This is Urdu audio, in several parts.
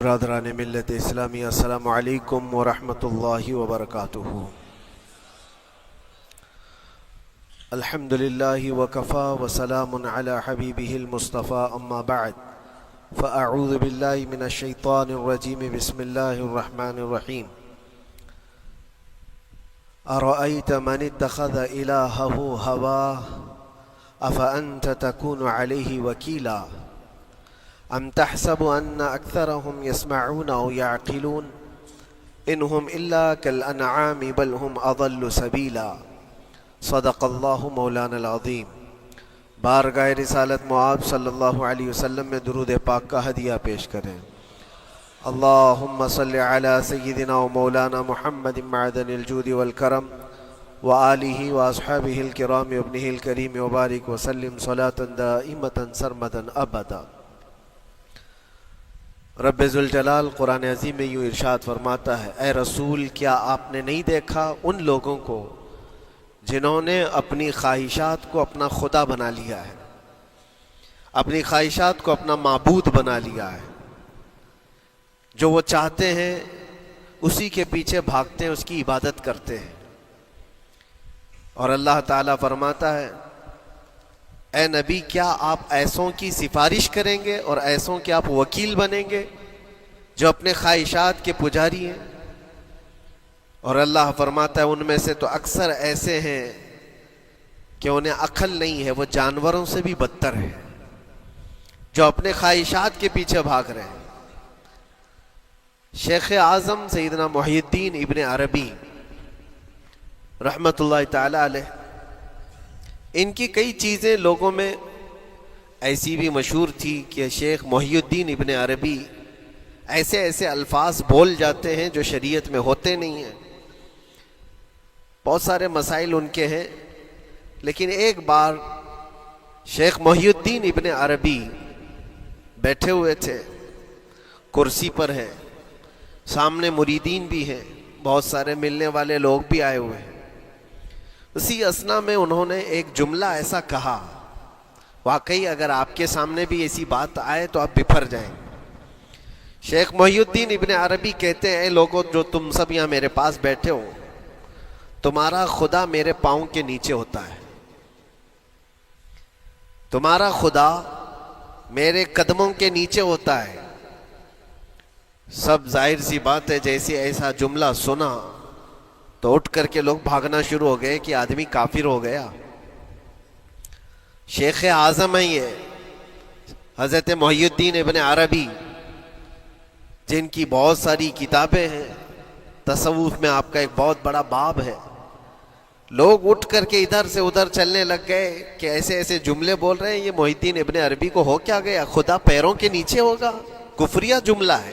برادران ملت اسلامی، السلام علیکم ورحمۃ اللہ وبرکاتہ۔ الحمد للہ وکفا وسلام علی حبیبہ المصطفیٰ، اما بعد فاعوذ باللہ من الشیطان الرجیم، بسم اللہ الرحمن الرحیم۔ ارأیت من اتخذ الہہ ہواہ افانت تکون علیہ وکیلا ام تحسب ان اکثرهم يسمعون او يعقلون انهم الا كالانعام بل هم اضل سبیلا۔ صدق اللہ مولانا العظیم۔ بارگاہ رسالت معاب صلی اللہ علیہ وسلم میں درود پاک کا ہدیہ پیش کریں۔ اللہم صل علی سیدنا و مولانا محمد معدن الجود والکرم وآلہ واصحابہ الکرام وابنہ الکریم وبارک وسلم صلاة دائمة سرمدا ابدا۔ رب ذوالجلال قرآن عظیم میں یوں ارشاد فرماتا ہے، اے رسول کیا آپ نے نہیں دیکھا ان لوگوں کو جنہوں نے اپنی خواہشات کو اپنا خدا بنا لیا ہے، اپنی خواہشات کو اپنا معبود بنا لیا ہے، جو وہ چاہتے ہیں اسی کے پیچھے بھاگتے ہیں، اس کی عبادت کرتے ہیں۔ اور اللہ تعالیٰ فرماتا ہے، اے نبی کیا آپ ایسوں کی سفارش کریں گے اور ایسوں کے آپ وکیل بنیں گے جو اپنے خواہشات کے پجاری ہیں؟ اور اللہ فرماتا ہے ان میں سے تو اکثر ایسے ہیں کہ انہیں عقل نہیں ہے، وہ جانوروں سے بھی بدتر ہیں، جو اپنے خواہشات کے پیچھے بھاگ رہے ہیں۔ شیخ اعظم سیدنا محی الدین ابن عربی رحمۃ اللہ تعالی علیہ، ان کی کئی چیزیں لوگوں میں ایسی بھی مشہور تھی کہ شیخ محی الدین ابن عربی ایسے ایسے الفاظ بول جاتے ہیں جو شریعت میں ہوتے نہیں ہیں۔ بہت سارے مسائل ان کے ہیں، لیکن ایک بار شیخ محی الدین ابن عربی بیٹھے ہوئے تھے، کرسی پر ہے، سامنے مریدین بھی ہیں، بہت سارے ملنے والے لوگ بھی آئے ہوئے ہیں۔ اسی اثنا میں انہوں نے ایک جملہ ایسا کہا، واقعی اگر آپ کے سامنے بھی ایسی بات آئے تو آپ بپھر جائیں۔ شیخ محی الدین ابن عربی کہتے ہیں، اے لوگو جو تم سب یہاں میرے پاس بیٹھے ہو، تمہارا خدا میرے پاؤں کے نیچے ہوتا ہے، تمہارا خدا میرے قدموں کے نیچے ہوتا ہے۔ سب ظاہر سی بات ہے، جیسے ایسا جملہ سنا تو اٹھ کر کے لوگ بھاگنا شروع ہو گئے کہ آدمی کافر ہو گیا۔ شیخ اعظم ہیں یہ، حضرت محی الدین ابن عربی، جن کی بہت ساری کتابیں ہیں، تصوف میں آپ کا ایک بہت بڑا باب ہے۔ لوگ اٹھ کر کے ادھر سے ادھر چلنے لگ گئے کہ ایسے ایسے جملے بول رہے ہیں، یہ محی الدین ابن عربی کو ہو کیا گیا؟ خدا پیروں کے نیچے ہوگا؟ کفریہ جملہ ہے۔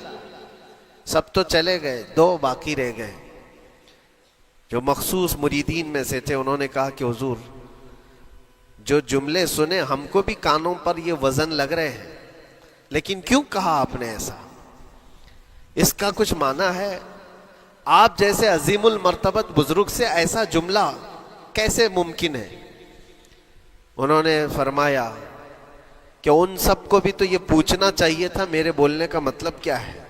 سب تو چلے گئے، دو باقی رہ گئے جو مخصوص مریدین میں سے تھے۔ انہوں نے کہا کہ حضور جو جملے سنے ہم کو بھی کانوں پر یہ وزن لگ رہے ہیں، لیکن کیوں کہا آپ نے ایسا؟ اس کا کچھ معنی ہے؟ آپ جیسے عظیم المرتبت بزرگ سے ایسا جملہ کیسے ممکن ہے؟ انہوں نے فرمایا کہ ان سب کو بھی تو یہ پوچھنا چاہیے تھا میرے بولنے کا مطلب کیا ہے۔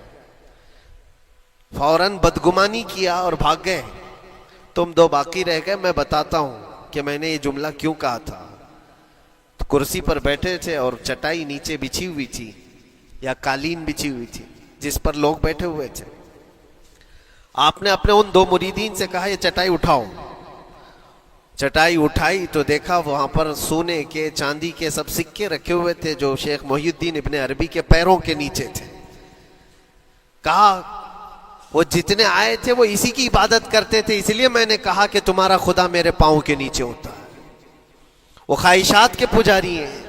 فوراً بدگمانی کیا اور بھاگ گئے۔ تم دو باقی رہ گئے، میں بتاتا ہوں کہ میں نے یہ جملہ کیوں کہا تھا۔ تو کرسی پر بیٹھے تھے اور چٹائی نیچے بچھی ہوئی تھی یا قالین بچھی ہوئی تھی جس پر لوگ بیٹھے ہوئے تھے۔ آپ نے اپنے ان دو مریدین سے کہا یہ چٹائی اٹھاؤ۔ چٹائی اٹھائی تو دیکھا وہاں پر سونے کے، چاندی کے سب سکے رکھے ہوئے تھے جو شیخ محی الدین ابن عربی کے پیروں کے نیچے تھے۔ کہا وہ جتنے آئے تھے وہ اسی کی عبادت کرتے تھے، اس لیے میں نے کہا کہ تمہارا خدا میرے پاؤں کے نیچے ہوتا ہے۔ وہ خواہشات کے پجاری ہیں،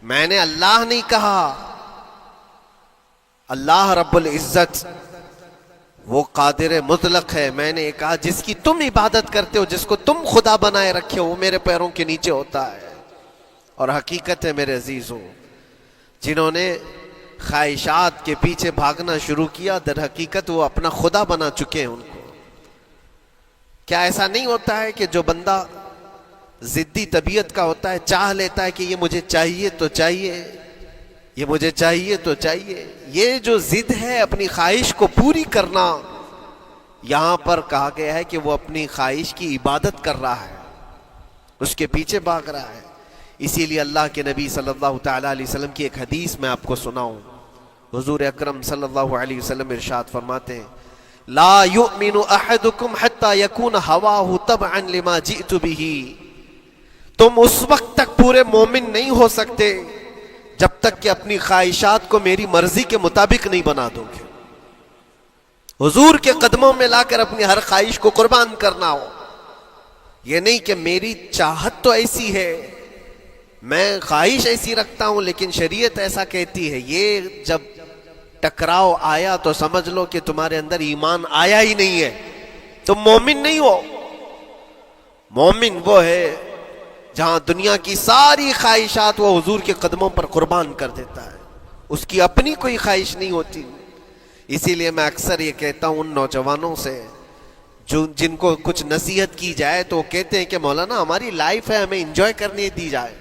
میں نے اللہ نہیں کہا۔ اللہ رب العزت وہ قادر مطلق ہے، میں نے کہا جس کی تم عبادت کرتے ہو، جس کو تم خدا بنائے رکھے ہو، وہ میرے پیروں کے نیچے ہوتا ہے۔ اور حقیقت ہے میرے عزیزوں، جنہوں نے خواہشات کے پیچھے بھاگنا شروع کیا، در حقیقت وہ اپنا خدا بنا چکے ہیں ان کو۔ کیا ایسا نہیں ہوتا ہے کہ جو بندہ ضدی طبیعت کا ہوتا ہے، چاہ لیتا ہے کہ یہ مجھے چاہیے تو چاہیے، یہ مجھے چاہیے تو چاہیے. یہ جو ضد ہے اپنی خواہش کو پوری کرنا، یہاں پر کہا گیا ہے کہ وہ اپنی خواہش کی عبادت کر رہا ہے، اس کے پیچھے بھاگ رہا ہے. اسی لیے اللہ کے نبی صلی اللہ تعالی علیہ وسلم کی ایک حدیث میں آپ کو سناؤں. حضور اکرم صلی اللہ علیہ وسلم ارشاد فرماتے ہیں لا یؤمن احدکم حتی یکون ہواہ تبعا لما جئت بہ. تم اس وقت تک پورے مومن نہیں ہو سکتے جب تک کہ اپنی خواہشات کو میری مرضی کے مطابق نہیں بنا دو گے. حضور کے قدموں میں لا کر اپنی ہر خواہش کو قربان کرنا ہو. یہ نہیں کہ میری چاہت تو ایسی ہے، میں خواہش ایسی رکھتا ہوں لیکن شریعت ایسا کہتی ہے. یہ جب ٹکراؤ آیا تو سمجھ لو کہ تمہارے اندر ایمان آیا ہی نہیں ہے، تم مومن نہیں ہو. مومن وہ ہے جہاں دنیا کی ساری خواہشات وہ حضور کے قدموں پر قربان کر دیتا ہے، اس کی اپنی کوئی خواہش نہیں ہوتی. اسی لیے میں اکثر یہ کہتا ہوں ان نوجوانوں سے جن کو کچھ نصیحت کی جائے تو وہ کہتے ہیں کہ مولانا ہماری لائف ہے، ہمیں انجوائے کرنے دی جائے.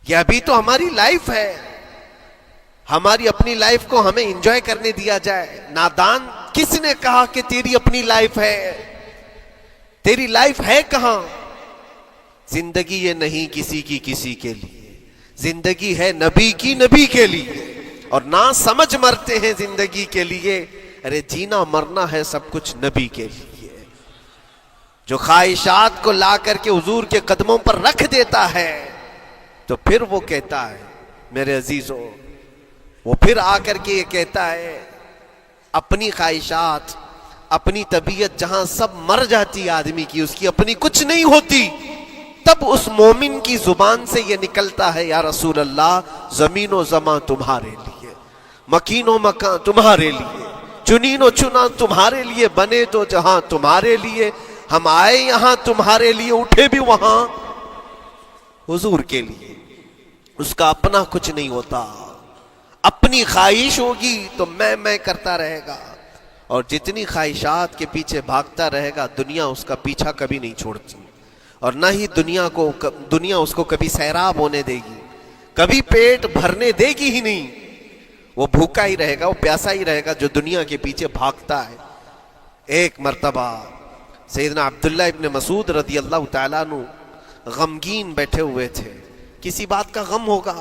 یہ ابھی تو ہماری لائف ہے، ہماری اپنی لائف کو ہمیں انجوائے کرنے دیا جائے. نادان کس نے کہا کہ تیری اپنی لائف ہے؟ تیری لائف ہے کہاں؟ زندگی یہ نہیں کسی کی کسی کے لیے، زندگی ہے نبی کی نبی کے لیے. اور نہ سمجھ مرتے ہیں زندگی کے لیے، ارے جینا مرنا ہے سب کچھ نبی کے لیے. جو خواہشات کو لا کر کے حضور کے قدموں پر رکھ دیتا ہے تو پھر وہ کہتا ہے میرے عزیزو، وہ پھر آ کر کے یہ کہتا ہے اپنی خواہشات، اپنی طبیعت جہاں سب مر جاتی آدمی کی، اس کی اپنی کچھ نہیں ہوتی، تب اس مومن کی زبان سے یہ نکلتا ہے یا رسول اللہ زمین و زمان تمہارے لیے، مکین و مکان تمہارے لیے، چنین و چنا تمہارے لیے، بنے تو جہاں تمہارے لیے، ہم آئے یہاں تمہارے لیے، اٹھے بھی وہاں حضور کے لیے. اس کا اپنا کچھ نہیں ہوتا. اپنی خواہش ہوگی تو میں کرتا رہے گا، اور جتنی خواہشات کے پیچھے بھاگتا رہے گا دنیا اس کا پیچھا کبھی نہیں چھوڑتی، اور نہ ہی دنیا اس کو کبھی سیراب ہونے دے گی، کبھی پیٹ بھرنے دے گی ہی نہیں. وہ بھوکا ہی رہے گا، وہ پیاسا ہی رہے گا جو دنیا کے پیچھے بھاگتا ہے. ایک مرتبہ سیدنا عبداللہ ابن مسعود رضی اللہ تعالیٰ عنہ غمگین بیٹھے ہوئے تھے، کسی بات کا غم ہوگا.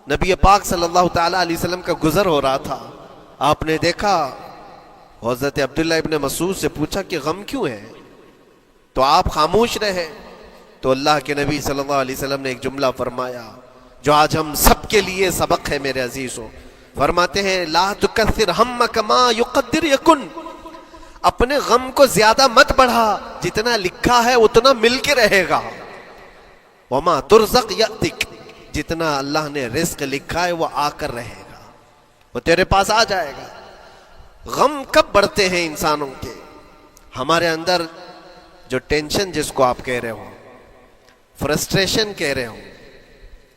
نبی پاک صلی اللہ تعالیٰ علیہ وسلم کا گزر ہو رہا تھا. آپ نے دیکھا، حضرت عبداللہ ابن مسعود سے پوچھا کہ غم کیوں ہے؟ تو آپ خاموش رہے. تو اللہ کے نبی صلی اللہ علیہ وسلم نے ایک جملہ فرمایا جو آج ہم سب کے لیے سبق ہے میرے عزیزوں. فرماتے ہیں لا تکثر ہمک ما یقدر یکن. اپنے غم کو زیادہ مت بڑھا، جتنا لکھا ہے اتنا مل کے رہے گا. وما ترزق یأتک. جتنا اللہ نے رزق لکھا ہے وہ آ کر رہے گا، وہ تیرے پاس آ جائے گا. غم کب بڑھتے ہیں انسانوں کے؟ ہمارے اندر جو ٹینشن جس کو آپ کہہ رہے ہو، فرسٹریشن کہہ رہے ہو،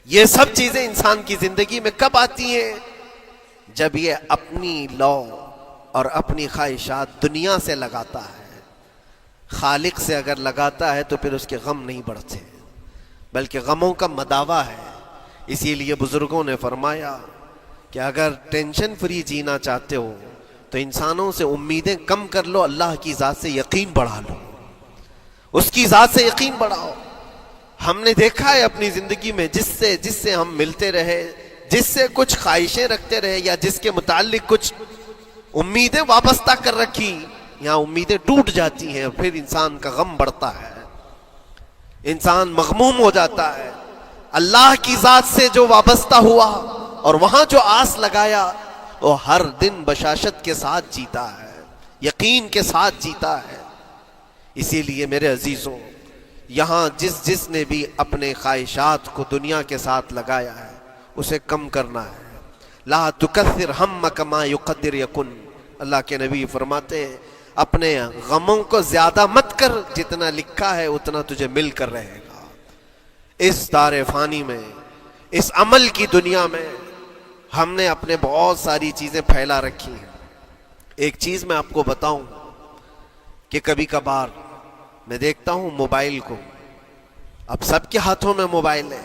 یہ سب چیزیں انسان کی زندگی میں کب آتی ہیں؟ جب یہ اپنی لو اور اپنی خواہشات دنیا سے لگاتا ہے. خالق سے اگر لگاتا ہے تو پھر اس کے غم نہیں بڑھتے، بلکہ غموں کا مداوا ہے. اسی لیے بزرگوں نے فرمایا کہ اگر ٹینشن فری جینا چاہتے ہو تو انسانوں سے امیدیں کم کر لو، اللہ کی ذات سے یقین بڑھا لو، اس کی ذات سے یقین بڑھاؤ. ہم نے دیکھا ہے اپنی زندگی میں جس سے ہم ملتے رہے، جس سے کچھ خواہشیں رکھتے رہے یا جس کے متعلق کچھ امیدیں وابستہ کر رکھی، یہاں امیدیں ٹوٹ جاتی ہیں، پھر انسان کا غم بڑھتا ہے، انسان مغموم ہو جاتا ہے. اللہ کی ذات سے جو وابستہ ہوا اور وہاں جو آس لگایا وہ ہر دن بشاشت کے ساتھ جیتا ہے، یقین کے ساتھ جیتا ہے. اسی لیے میرے عزیزوں، یہاں جس نے بھی اپنے خواہشات کو دنیا کے ساتھ لگایا ہے اسے کم کرنا ہے. لا تکثر ہمک ما یقدر یکن. اللہ کے نبی فرماتے ہیں اپنے غموں کو زیادہ مت کر، جتنا لکھا ہے اتنا تجھے مل کر رہے گا. اس دار فانی میں، اس عمل کی دنیا میں ہم نے اپنے بہت ساری چیزیں پھیلا رکھی ہیں. ایک چیز میں آپ کو بتاؤں کہ کبھی کبھار میں دیکھتا ہوں موبائل کو، اب سب کے ہاتھوں میں موبائل ہے،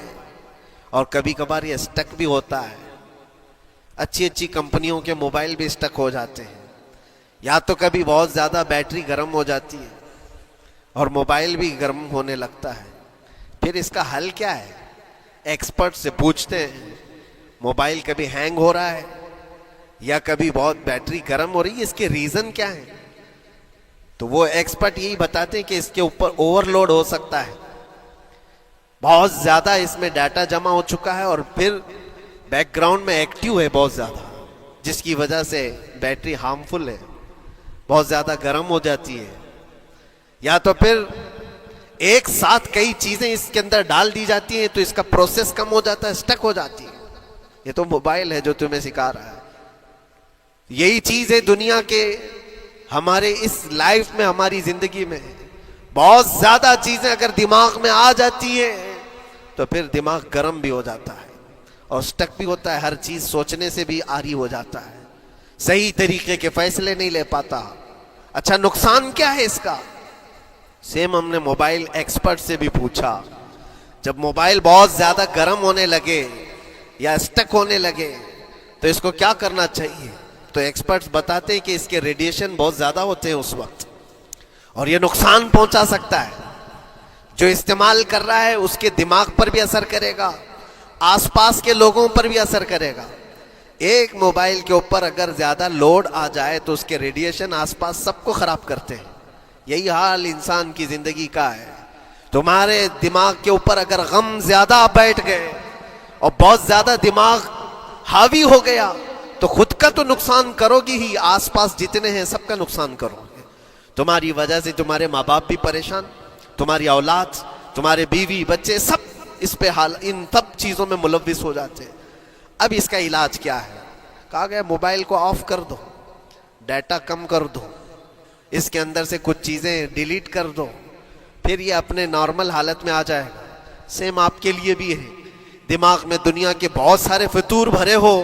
اور کبھی کبھار یہ اسٹک بھی ہوتا ہے. اچھی اچھی کمپنیوں کے موبائل بھی اسٹک ہو جاتے ہیں, یا تو کبھی بہت زیادہ بیٹری گرم ہو جاتی ہے اور موبائل بھی گرم ہونے لگتا ہے. پھر اس کا حل کیا ہے؟ ایکسپرٹ سے پوچھتے ہیں موبائل کبھی ہینگ ہو رہا ہے یا کبھی بہت بیٹری گرم ہو رہی ہے, اس کے ریزن کیا ہے؟ تو وہ ایکسپرٹ یہی بتاتے ہیں کہ اس کے اوپر اوور لوڈ ہو سکتا ہے, بہت زیادہ اس میں ڈیٹا جمع ہو چکا ہے اور پھر بیک گراؤنڈ میں ایکٹیو ہے بہت زیادہ, جس کی وجہ سے بیٹری ہارمفل ہے, بہت زیادہ گرم ہو جاتی ہے. یا تو پھر ایک ساتھ کئی چیزیں اس کے اندر ڈال دی جاتی ہیں تو اس کا پروسیس کم ہو جاتا ہے, اسٹک ہو جاتی ہے. یہ تو موبائل ہے جو تمہیں سکھا رہا ہے. یہی چیز ہے دنیا کے ہمارے اس لائف میں, ہماری زندگی میں بہت زیادہ چیزیں اگر دماغ میں آ جاتی ہیں تو پھر دماغ گرم بھی ہو جاتا ہے اور اسٹک بھی ہوتا ہے, ہر چیز سوچنے سے بھی عاری ہو جاتا ہے, صحیح طریقے کے فیصلے نہیں لے پاتا. اچھا نقصان کیا ہے اس کا؟ سیم ہم نے موبائل ایکسپرٹ سے بھی پوچھا, جب موبائل بہت زیادہ گرم ہونے لگے یا اسٹک ہونے لگے تو اس کو کیا کرنا چاہیے؟ تو ایکسپرٹس بتاتے ہیں کہ اس کے ریڈیشن بہت زیادہ ہوتے ہیں اس وقت اور یہ نقصان پہنچا سکتا ہے. جو استعمال کر رہا ہے اس کے دماغ پر بھی اثر کرے گا, آس پاس کے لوگوں پر بھی اثر کرے گا. ایک موبائل کے اوپر اگر زیادہ لوڈ آ جائے تو اس کے ریڈیشن آس پاس سب کو خراب کرتے ہیں. یہی حال انسان کی زندگی کا ہے. تمہارے دماغ کے اوپر اگر غم زیادہ بیٹھ گئے اور بہت زیادہ دماغ حاوی ہو گیا تو خود کا تو نقصان کرو گی ہی, آس پاس جتنے ہیں سب کا نقصان کرو گے. تمہاری وجہ سے تمہارے ماں باپ بھی پریشان, تمہاری اولاد, تمہارے بیوی بچے سب اس پہ ان سب چیزوں میں ملوث ہو جاتے ہیں. اب اس کا علاج کیا ہے؟ کہا گیا موبائل کو آف کر دو, ڈیٹا کم کر دو, اس کے اندر سے کچھ چیزیں ڈیلیٹ کر دو, پھر یہ اپنے نارمل حالت میں آ جائے گا. سیم آپ کے لیے بھی ہے, دماغ میں دنیا کے بہت سارے فطور بھرے ہو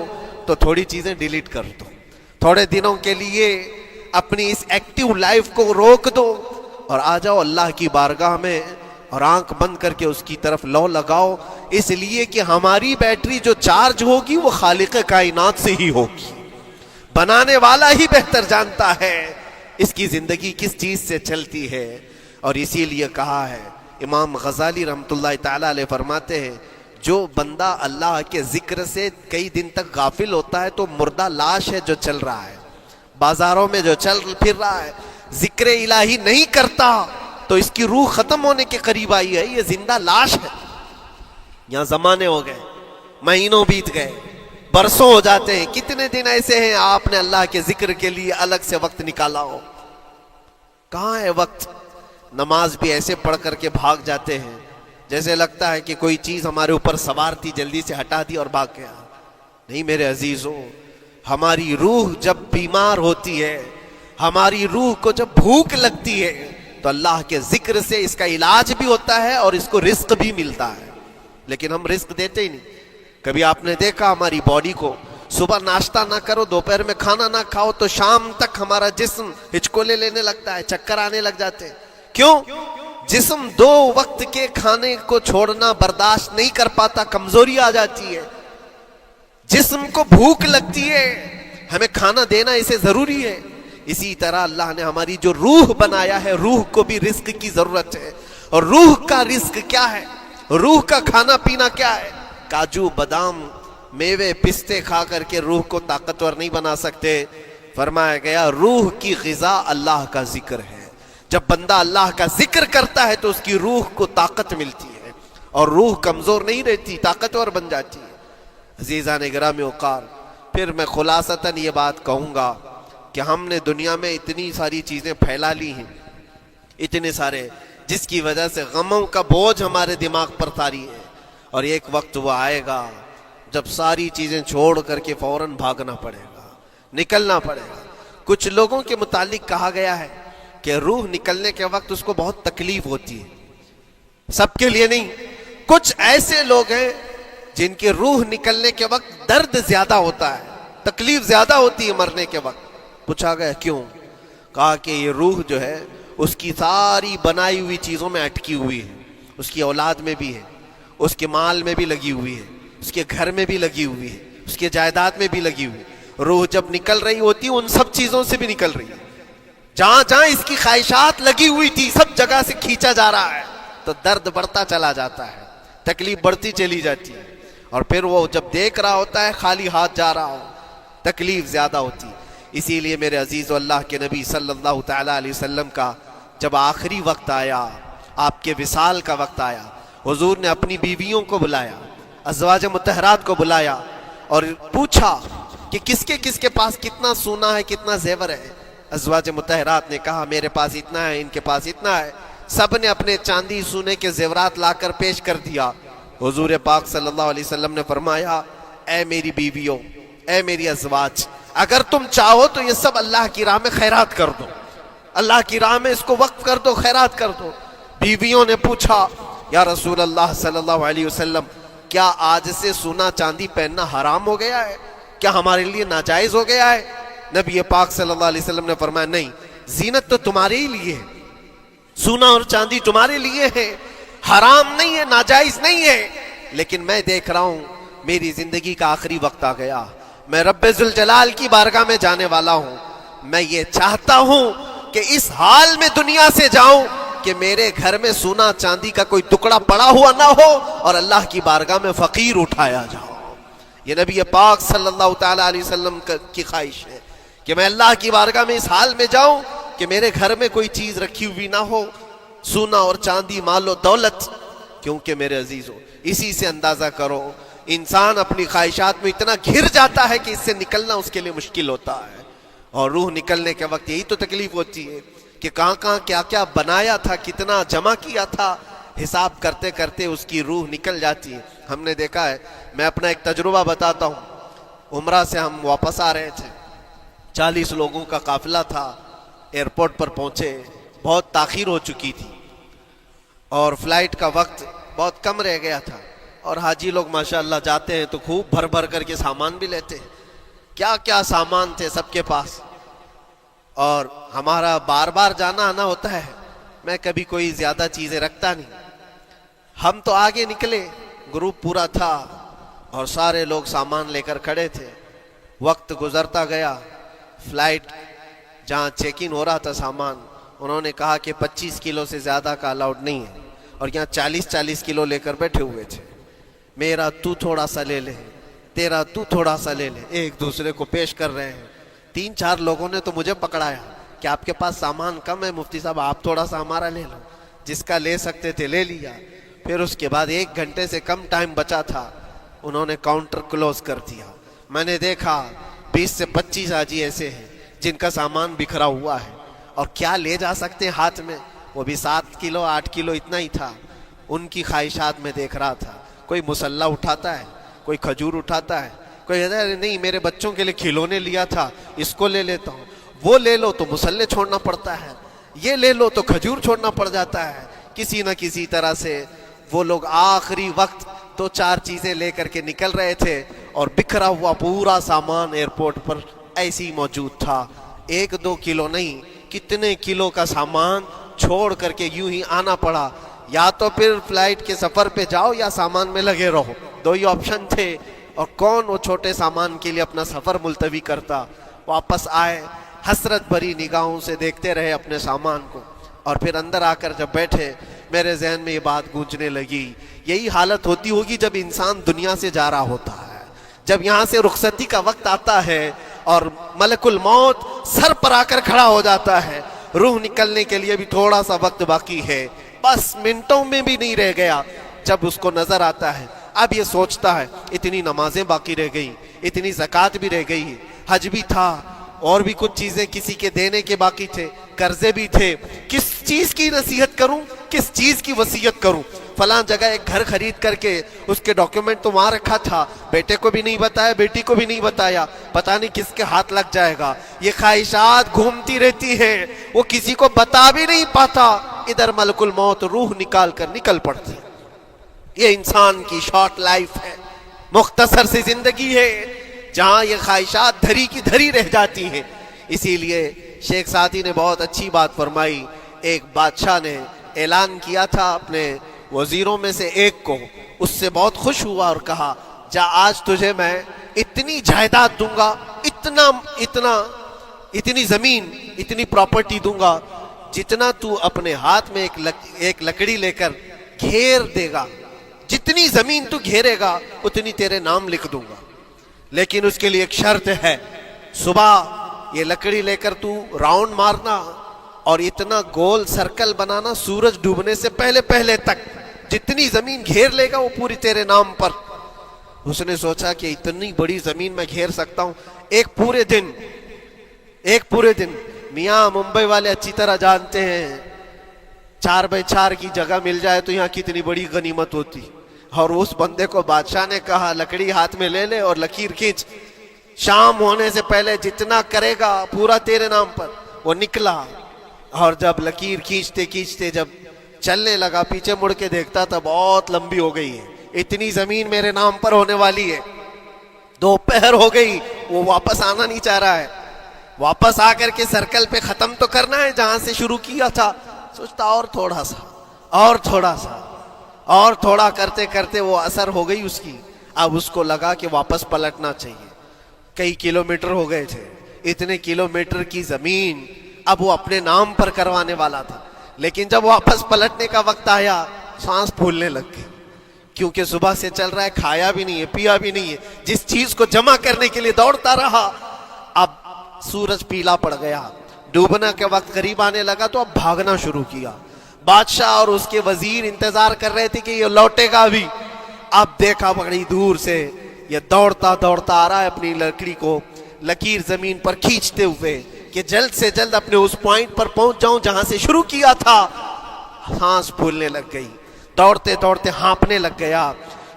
تو تھوڑی چیزیں ڈیلیٹ کر دو, تھوڑے دنوں کے لیے اپنی اس ایکٹیو لائف کو روک دو اور آ جاؤ اللہ کی بارگاہ میں اور آنکھ بند کر کے اس کی طرف لو لگاؤ, اس لیے کہ ہماری بیٹری جو چارج ہوگی وہ خالق کائنات سے ہی ہوگی. بنانے والا ہی بہتر جانتا ہے اس کی زندگی کس چیز سے چلتی ہے. اور اسی لیے کہا ہے, امام غزالی رحمۃ اللہ تعالی علیہ فرماتے ہیں, جو بندہ اللہ کے ذکر سے کئی دن تک غافل ہوتا ہے تو مردہ لاش ہے جو چل رہا ہے, بازاروں میں جو چل پھر رہا ہے, ذکر الہی نہیں کرتا تو اس کی روح ختم ہونے کے قریب آئی ہے, یہ زندہ لاش ہے. یہاں زمانے ہو گئے, مہینوں بیت گئے, برسوں ہو جاتے ہیں, کتنے دن ایسے ہیں آپ نے اللہ کے ذکر کے لیے الگ سے وقت نکالا ہو؟ کہاں ہے وقت؟ نماز بھی ایسے پڑھ کر کے بھاگ جاتے ہیں جیسے لگتا ہے کہ کوئی چیز ہمارے اوپر سوار تھی, جلدی سے ہٹا دی اور بھاگ گیا. نہیں میرے عزیزوں, ہماری روح جب بیمار ہوتی ہے, ہماری روح کو جب بھوک لگتی ہے تو اللہ کے ذکر سے اس کا علاج بھی ہوتا ہے اور اس کو رزق بھی ملتا ہے. لیکن ہم رزق دیتے ہی نہیں. کبھی آپ نے دیکھا ہماری باڈی کو, صبح ناشتہ نہ کرو, دوپہر میں کھانا نہ کھاؤ تو شام تک ہمارا جسم ہچکولے لینے لگتا ہے, چکر آنے لگ جاتے ہیں. کیوں؟ جسم 2 وقت کے کھانے کو چھوڑنا برداشت نہیں کر پاتا, کمزوری آ جاتی ہے. جسم کو بھوک لگتی ہے, ہمیں کھانا دینا اسے ضروری ہے. اسی طرح اللہ نے ہماری جو روح بنایا ہے, روح کو بھی رزق کی ضرورت ہے. اور روح کا رزق کیا ہے؟ روح کا کھانا پینا کیا ہے؟ کاجو بادام میوے پستے کھا کر کے روح کو طاقتور نہیں بنا سکتے. فرمایا گیا روح کی غذا اللہ کا ذکر ہے. جب بندہ اللہ کا ذکر کرتا ہے تو اس کی روح کو طاقت ملتی ہے اور روح کمزور نہیں رہتی, طاقتور بن جاتی ہے. عزیزان گرامی وقار, پھر میں خلاصتاً یہ بات کہوں گا کہ ہم نے دنیا میں اتنی ساری چیزیں پھیلا لی ہیں, اتنے سارے, جس کی وجہ سے غموں کا بوجھ ہمارے دماغ پر طاری ہے. اور ایک وقت وہ آئے گا جب ساری چیزیں چھوڑ کر کے فوراً بھاگنا پڑے گا, نکلنا پڑے گا. کچھ لوگوں کے متعلق کہا گیا ہے کہ روح نکلنے کے وقت اس کو بہت تکلیف ہوتی ہے, سب کے لیے نہیں. کچھ ایسے لوگ ہیں جن کی روح نکلنے کے وقت درد زیادہ ہوتا ہے, تکلیف زیادہ ہوتی ہے مرنے کے وقت. پوچھا گیا کیوں؟ کہا کہ یہ روح جو ہے اس کی ساری بنائی ہوئی چیزوں میں اٹکی ہوئی ہے, اس کی اولاد میں بھی ہے, اس کے مال میں بھی لگی ہوئی ہے, اس کے گھر میں بھی لگی ہوئی ہے، اس کے جائیداد میں بھی لگی ہوئی ہے۔ روح جب نکل رہی ہوتی ان سب چیزوں سے بھی نکل رہی ہے، جہاں جہاں اس کی خواہشات لگی ہوئی تھی سب جگہ سے کھینچا جا رہا ہے، تو درد بڑھتا چلا جاتا ہے، تکلیف بڑھتی چلی جاتی ہے، اور پھر وہ جب دیکھ رہا ہوتا ہے خالی ہاتھ جا رہا ہو، تکلیف زیادہ ہوتی۔ اسی لیے میرے عزیز و اللہ کے نبی صلی اللہ تعالیٰ علیہ وسلم کا جب آخری وقت آیا، آپ کے وصال کا وقت آیا، حضور نے اپنی بیویوں کو بلایا، ازواج مطہرات کو بلایا اور پوچھا کہ کس کے پاس کتنا سونا ہے، کتنا زیور ہے۔ ازواج مطہرات نے کہا میرے پاس اتنا ہے، ان کے پاس اتنا ہے، سب نے اپنے چاندی سونے کے زیورات لا کر پیش کر دیا۔ حضور پاک صلی اللہ علیہ وسلم نے فرمایا اے میری بیویوں، اے میری ازواج، اگر تم چاہو تو یہ سب اللہ کی راہ میں خیرات کر دو، اللہ کی راہ میں اس کو وقف کر دو، خیرات کر دو۔ بیویوں نے پوچھا یا رسول اللہ صلی اللہ علیہ وسلم، کیا آج سے سونا چاندی پہننا حرام ہو گیا ہے؟ کیا ہمارے لیے ناجائز ہو گیا ہے؟ نبی پاک صلی اللہ علیہ وسلم نے فرمایا نہیں، زینت تو تمہارے ہی لیے ہے، سونا اور چاندی تمہارے لیے ہے، حرام نہیں ہے، ناجائز نہیں ہے، لیکن میں دیکھ رہا ہوں میری زندگی کا آخری وقت آ گیا، میں رب ذوالجلال کی بارگاہ میں جانے والا ہوں، میں یہ چاہتا ہوں کہ اس حال میں دنیا سے جاؤں کہ میرے گھر میں سونا چاندی کا کوئی ٹکڑا پڑا ہوا نہ ہو اور اللہ کی بارگاہ میں فقیر اٹھایا جاؤ۔ یہ نبی پاک صلی اللہ تعالیٰ علیہ وسلم کی خواہش ہے کہ میں اللہ کی بارگاہ میں اس حال میں جاؤں کہ میرے گھر میں کوئی چیز رکھی ہوئی نہ ہو، سونا اور چاندی، مال و دولت۔ کیونکہ میرے عزیزو اسی سے اندازہ کرو انسان اپنی خواہشات میں اتنا گھر جاتا ہے کہ اس سے نکلنا اس کے لیے مشکل ہوتا ہے، اور روح نکلنے کے وقت یہی تو تکلیف ہوتی ہے کہ کہاں کہاں کیا کیا بنایا تھا، کتنا جمع کیا تھا، حساب کرتے کرتے اس کی روح نکل جاتی ہے۔ ہم نے دیکھا ہے، میں اپنا ایک تجربہ بتاتا ہوں، عمرہ سے ہم واپس آ رہے تھے، 40 لوگوں کا قافلہ تھا، ایئرپورٹ پر پہنچے، بہت تاخیر ہو چکی تھی اور فلائٹ کا وقت بہت کم رہ گیا تھا، اور حاجی لوگ ماشاءاللہ جاتے ہیں تو خوب بھر بھر کر کے سامان بھی لیتے ہیں، کیا کیا سامان تھے سب کے پاس، اور ہمارا بار بار جانا آنا ہوتا ہے، میں کبھی کوئی زیادہ چیزیں رکھتا نہیں۔ ہم تو آگے نکلے، گروپ پورا تھا اور سارے لوگ سامان لے کر کھڑے تھے، وقت گزرتا گیا، فلائٹ جہاں چیک ان ہو رہا تھا سامان، انہوں نے کہا کہ 25 کلو سے زیادہ کا الاؤڈ نہیں ہے، اور یہاں 40 کلو لے کر بیٹھے ہوئے تھے، میرا تو تھوڑا سا لے لے، تیرا تو تھوڑا سا لے لے، ایک دوسرے کو پیش کر رہے ہیں۔ 3-4 لوگوں نے تو مجھے پکڑایا کہ آپ کے پاس سامان کم ہے مفتی صاحب، آپ تھوڑا سا ہمارا لے لو، جس کا لے سکتے تھے لے لیا۔ پھر اس کے بعد 1 گھنٹے سے کم ٹائم بچا تھا، انہوں نے کاؤنٹر کلوز کر دیا۔ میں نے دیکھا 20 سے 25 حاجی ایسے ہیں جن کا سامان بکھرا ہوا ہے، اور کیا لے جا سکتے ہیں ہاتھ میں، وہ بھی 7 کلو 8 کلو اتنا ہی تھا۔ ان کی خواہشات میں دیکھ رہا تھا، کوئی مسلح اٹھاتا ہے، کوئی کھجور اٹھاتا ہے، کوئی کہتا ہے نہیں میرے بچوں کے لیے کھلونے لیا تھا اس کو لے لیتا ہوں، وہ لے لو تو مسلح چھوڑنا پڑتا ہے، یہ لے لو تو کھجور چھوڑنا پڑ جاتا ہے۔ کسی نہ کسی طرح سے وہ لوگ آخری وقت 2-4 چیزیں لے کر کے نکل رہے تھے، اور بکھرا ہوا پورا سامان ایئرپورٹ پر ایسے ہی موجود تھا، 1-2 کلو نہیں، کتنے کلو کا سامان چھوڑ کر کے یوں ہی آنا پڑا۔ یا تو پھر فلائٹ کے سفر پہ جاؤ یا سامان میں لگے رہو، 2 ہی آپشن تھے، اور کون وہ چھوٹے سامان کے لیے اپنا سفر ملتوی کرتا۔ واپس آئے، حسرت بھری نگاہوں سے دیکھتے رہے اپنے سامان کو، اور پھر اندر آ کر جب بیٹھے میرے ذہن میں یہ بات گونجنے لگی، یہی حالت ہوتی ہوگی جب انسان دنیا سے جا رہا ہوتا ہے، جب یہاں سے رخصتی کا وقت آتا ہے اور ملک الموت سر پر آ کر کھڑا ہو جاتا ہے، روح نکلنے کے لیے بھی تھوڑا سا وقت باقی ہے، بس منٹوں میں بھی نہیں رہ گیا، جب اس کو نظر آتا ہے اب یہ سوچتا ہے اتنی نمازیں باقی رہ گئی، اتنی زکوٰۃ بھی رہ گئی، حج بھی تھا، اور بھی کچھ چیزیں کسی کے دینے کے باقی تھے، قرضے بھی تھے، کس چیز کی نصیحت کروں، کس چیز کی وصیت کروں، فلاں جگہ ایک گھر خرید کر کے اس کے ڈاکیومنٹ تو وہاں رکھا تھا، بیٹے کو بھی نہیں بتایا، بیٹی کو بھی نہیں بتایا، پتہ نہیں کس کے ہاتھ لگ جائے گا، یہ خواہشات گھومتی رہتی ہے، وہ کسی کو بتا بھی نہیں پاتا، ادھر ملک الموت روح نکال کر نکل پڑتی۔ یہ انسان کی شارٹ لائف ہے، مختصر سی زندگی ہے، جہاں یہ خواہشات دھری کی دھری رہ جاتی ہیں۔ اسی لیے شیخ سعدی نے بہت اچھی بات فرمائی، ایک بادشاہ نے اعلان کیا تھا اپنے وزیروں میں سے ایک کو، اس سے بہت خوش ہوا اور کہا جا آج تجھے میں اتنی جائیداد دوں گا، اتنی زمین، اتنی پراپرٹی دوں گا، جتنا تو اپنے ہاتھ میں ایک لکڑی لے کر گھیر دے گا، جتنی زمین تو گھیرے گا اتنی تیرے نام لکھ دوں گا، لیکن اس کے لیے ایک شرط ہے، صبح یہ لکڑی لے کر تو راؤنڈ مارنا اور اتنا گول سرکل بنانا سورج ڈوبنے سے پہلے تک، جتنی زمین گھیر لے گا وہ پوری تیرے نام پر۔ اس نے سوچا کہ اتنی بڑی زمین میں گھیر سکتا ہوں ایک پورے دن۔ میاں ممبئی والے اچھی طرح جانتے ہیں 4x4 کی جگہ مل جائے تو یہاں کتنی بڑی غنیمت ہوتی، اور اس بندے کو بادشاہ نے کہا لکڑی ہاتھ میں لے لے اور لکیر کھینچ، شام ہونے سے پہلے جتنا کرے گا پورا تیرے نام پر۔ وہ نکلا اور جب لکیر کھینچتے جب چلنے لگا، پیچھے مڑ کے دیکھتا تھا بہت لمبی ہو گئی ہے، اتنی زمین میرے نام پر ہونے والی ہے۔ دوپہر ہو گئی، وہ واپس آنا نہیں چاہ رہا ہے، واپس آ کر کے سرکل پہ ختم تو کرنا ہے جہاں سے شروع کیا تھا۔ سوچتا اور تھوڑا کرتے وہ اثر ہو گئی اس کی۔ اب اس کو لگا کہ واپس پلٹنا چاہیے، کئی کلومیٹر ہو گئے تھے، اتنے کلومیٹر کی زمین اب وہ اپنے نام پر کروانے والا تھا، لیکن جب واپس پلٹنے کا وقت آیا سانس پھولنے لگ گئی، کیونکہ صبح سے چل رہا ہے، کھایا بھی نہیں ہے، پیا بھی نہیں ہے، جس چیز کو جمع کرنے کے لیے دوڑتا رہا۔ اب سورج پیلا پڑ گیا، ڈوبنا کے وقت قریب آنے لگا تو اب بھاگنا شروع کیا۔ بادشاہ اور اس کے وزیر انتظار کر رہے تھے کہ یہ لوٹے گا بھی۔ اب دیکھا بڑی دور سے یہ دوڑتا آ رہا ہے، اپنی لکڑی کو لکیر زمین پر کھینچتے ہوئے کہ جلد سے جلد اپنے اس پوائنٹ پر پہنچ جاؤں جہاں سے شروع کیا تھا۔ سانس پھولنے لگ گئی، دوڑتے ہانپنے لگ گیا،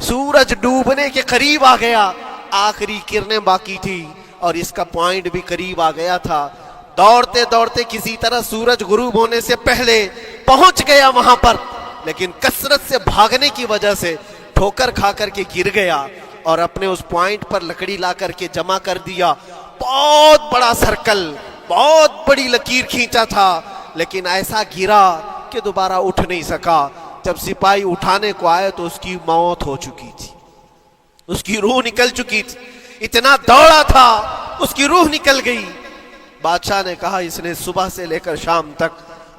سورج ڈوبنے کے قریب آ گیا، آخری کرنیں باقی تھی اور اس کا پوائنٹ بھی قریب آ گیا تھا۔ دوڑتے کسی طرح سورج غروب ہونے سے پہلے پہنچ گیا وہاں پر، لیکن کثرت سے بھاگنے کی وجہ سے ٹھوکر کھا کر کے گر گیا اور اپنے اس پوائنٹ پر لکڑی لا کر کے جمع کر دیا۔ بہت بڑا سرکل، بہت بڑی لکیر کھینچا تھا، لیکن ایسا گرا کہ دوبارہ اٹھ نہیں سکا۔ جب سپاہی اٹھانے کو آئے تو اس کی موت ہو چکی تھی، اس کی روح نکل چکی تھی، اتنا دوڑا تھا اس کی روح نکل گئی۔ بادشاہ نے کہا اس نے صبح سے لے کر شام تک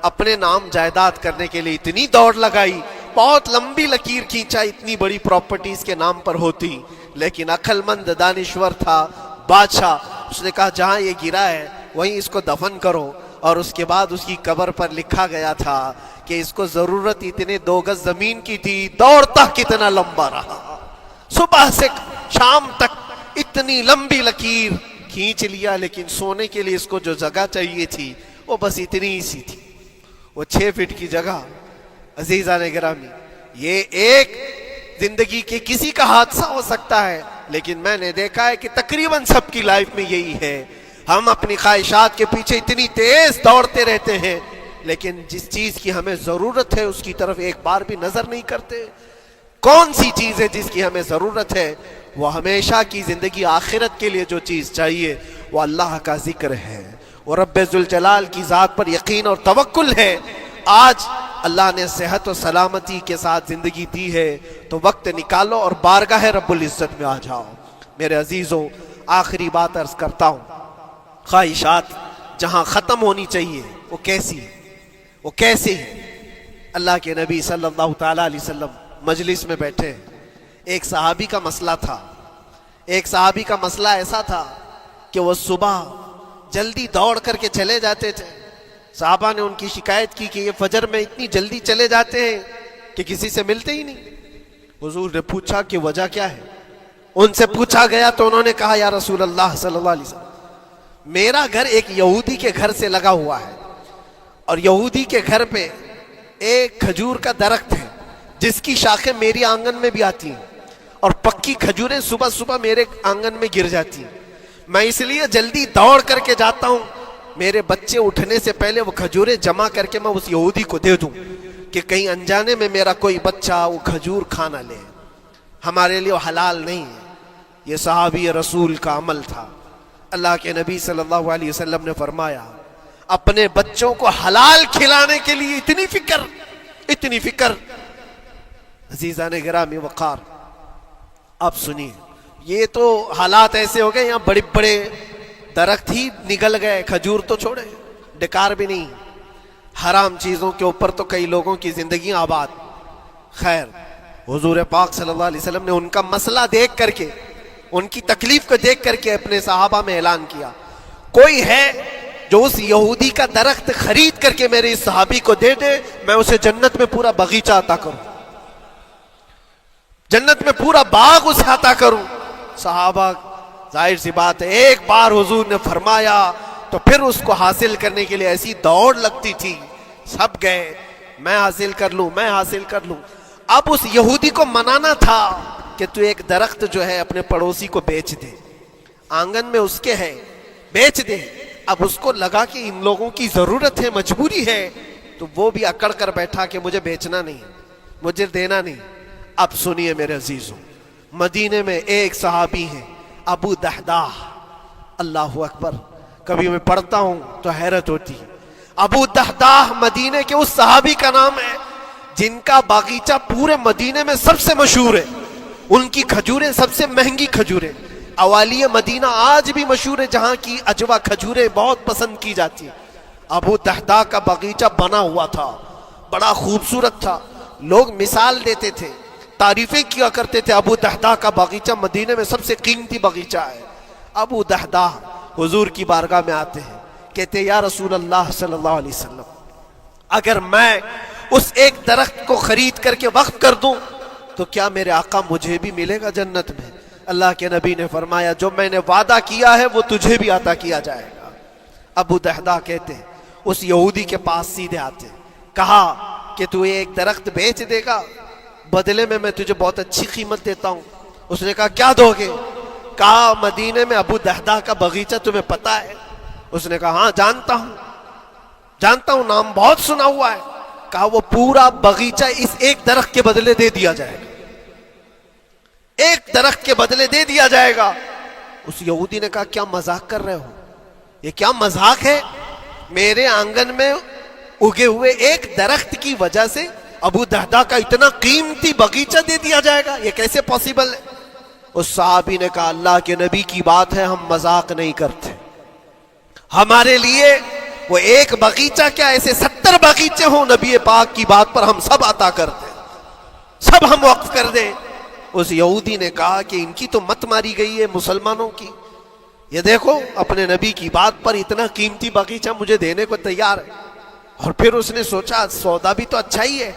اپنے نام جائیداد کرنے کے لیے اتنی دوڑ لگائی، بہت لمبی لکیر کھینچا، اتنی بڑی پراپرٹیز کے نام پر ہوتی، لیکن عقل مند دانشور تھا بادشاہ۔ اس نے کہا جہاں یہ گرا ہے وہیں اس کو دفن کرو، اور اس کے بعد اس کی قبر پر لکھا گیا تھا کہ اس کو ضرورت اتنے 2 گز زمین کی تھی، دوڑتا کتنا لمبا رہا، صبح سے شام تک اتنی لمبی لکیر کھینچ لیا، لیکن سونے کے لیے اس کو جو جگہ چاہیے تھی وہ بس اتنی ہی سی تھی، وہ 6 فٹ کی جگہ۔ عزیزان گرامی، یہ ایک زندگی کے کسی کا حادثہ ہو سکتا ہے، لیکن میں نے دیکھا ہے کہ تقریباً سب کی لائف میں یہی ہے، ہم اپنی خواہشات کے پیچھے اتنی تیز دوڑتے رہتے ہیں، لیکن جس چیز کی ہمیں ضرورت ہے اس کی طرف ایک بار بھی نظر نہیں کرتے۔ کون سی چیز ہے جس کی ہمیں ضرورت ہے؟ وہ ہمیشہ کی زندگی آخرت کے لیے جو چیز چاہیے وہ اللہ کا ذکر ہے، وہ رب ذوالجلال کی ذات پر یقین اور توکل ہے۔ آج اللہ نے صحت و سلامتی کے ساتھ زندگی دی ہے تو وقت نکالو اور بارگاہ رب العزت میں آ جاؤ۔ میرے عزیزوں، آخری بات عرض کرتا ہوں، خواہشات جہاں ختم ہونی چاہیے وہ کیسی ہے؟ اللہ کے نبی صلی اللہ تعالیٰ علیہ وسلم مجلس میں بیٹھے، ایک صحابی کا مسئلہ ایسا تھا کہ وہ صبح جلدی دوڑ کر کے چلے جاتے تھے۔ صحابہ نے ان کی شکایت کی کہ یہ فجر میں اتنی جلدی چلے جاتے ہیں کہ کسی سے ملتے ہی نہیں۔ حضور نے پوچھا کہ وجہ کیا ہے؟ ان سے پوچھا گیا تو انہوں نے کہا یا رسول اللہ صلی اللہ علیہ وسلم، میرا گھر ایک یہودی کے گھر سے لگا ہوا ہے، اور یہودی کے گھر پہ ایک کھجور کا درخت ہے جس کی شاخیں میری آنگن میں بھی آتی ہیں، اور پکی کھجوریں صبح صبح میرے آنگن میں گر جاتی ہیں۔ میں اس لیے جلدی دوڑ کر کے جاتا ہوں، میرے بچے اٹھنے سے پہلے وہ کھجوریں جمع کر کے میں اس یہودی کو دے دوں کہ کہیں انجانے میں میرا کوئی بچہ وہ کھجور کھانا لے۔ ہمارے لیے وہ حلال نہیں ہے۔ یہ صحابی رسول کا عمل تھا۔ اللہ کے نبی صلی اللہ علیہ وسلم نے فرمایا اپنے بچوں کو حلال کھلانے کے لیے اتنی فکر۔ عزیزان گرامی وقار، اب سنیے، یہ تو حالات ایسے ہو گئے، یہاں بڑے بڑے درخت ہی نگل گئے، کھجور تو چھوڑے، ڈکار بھی نہیں، حرام چیزوں کے اوپر تو کئی لوگوں کی زندگی آباد۔ خیر، حضور پاک صلی اللہ علیہ وسلم نے ان کا مسئلہ دیکھ کر کے، ان کی تکلیف کو دیکھ کر کے اپنے صحابہ میں اعلان کیا، کوئی ہے جو اس یہودی کا درخت خرید کر کے میرے اس صحابی کو دے دے، میں اسے جنت میں پورا باغیچہ عطا کروں، جنت میں پورا باغ اسے عطا کروں۔ صحابہ، ظاہر سی بات ہے، ایک بار حضور نے فرمایا تو پھر اس کو حاصل کرنے کے لیے ایسی دوڑ لگتی تھی، سب گئے، میں حاصل کر لوں، میں حاصل کر لوں۔ اب اس یہودی کو منانا تھا کہ تو ایک درخت جو ہے اپنے پڑوسی کو بیچ دے، آنگن میں اس کے ہے، بیچ دے۔ اب اس کو لگا کہ ان لوگوں کی ضرورت ہے، مجبوری ہے، تو وہ بھی اکڑ کر بیٹھا کہ مجھے بیچنا نہیں، مجھے دینا نہیں۔ اب سنیے میرے عزیزوں، مدینے میں ایک صحابی ہیں ابو دحداح، اللہ اکبر، کبھی میں پڑھتا ہوں تو حیرت ہوتی ہے۔ ابو دحداح مدینے کے اس صحابی کا نام ہے جن کا باغیچہ پورے مدینے میں سب سے مشہور ہے، ان کی کھجوریں سب سے مہنگی کھجوریں، اوالی مدینہ آج بھی مشہور ہے، جہاں کی اجوا کھجوریں بہت پسند کی جاتی ہیں۔ ابو دحداح کا باغیچہ بنا ہوا تھا، بڑا خوبصورت تھا، لوگ مثال دیتے تھے، تعریفیں کیا کرتے تھے، ابو دحداح کا باغیچہ مدینے میں سب سے قیمتی باغیچہ ہے۔ ابو دحداح حضور کی بارگاہ میں آتے ہیں، کہتے ہیں یا رسول اللہ صلی اللہ علیہ وسلم، اگر میں اس ایک درخت کو خرید کر کے وقف کر دوں تو کیا میرے آقا مجھے بھی ملے گا جنت میں؟ اللہ کے نبی نے فرمایا جو میں نے وعدہ کیا ہے وہ تجھے بھی عطا کیا جائے گا۔ ابو دحداح کہتے ہیں اس یہودی کے پاس سیدھے آتے ہیں، کہا کہ تو ایک درخت بیچ دے گا، بدلے میں میں تجھے بہت اچھی قیمت دیتا ہوں۔ اس نے کہا کیا دو گے؟ کہا مدینے میں ابو دحداح کا باغیچہ تمہیں پتہ ہے؟ اس نے کہا ہاں جانتا ہوں، نام بہت سنا ہوا ہے۔ کہا وہ پورا باغیچہ اس ایک درخت کے بدلے دے دیا جائے گا، ایک درخت کے بدلے دے دیا جائے گا۔ اس یہودی نے کہا کیا مذاق کر رہے ہو؟ یہ کیا مذاق ہے؟ میرے آنگن میں اگے ہوئے ایک درخت کی وجہ سے ابو دحداح کا اتنا قیمتی باغیچہ دے دیا جائے گا، یہ کیسے پاسبل ہے؟ اس صحابی نے کہا اللہ کے نبی کی بات ہے، ہم مذاق نہیں کرتے، ہمارے لیے وہ ایک باغیچہ کیا ایسے 70 باغیچے ہوں، نبی پاک کی بات پر ہم سب عطا کر دیں، سب ہم وقف کر دیں۔ اس یہودی نے کہا کہ ان کی تو مت ماری گئی ہے مسلمانوں کی، یہ دیکھو اپنے نبی کی بات پر اتنا قیمتی باغیچہ مجھے دینے کو تیار ہے۔ اور پھر اس نے سوچا سودا بھی تو اچھا ہی ہے،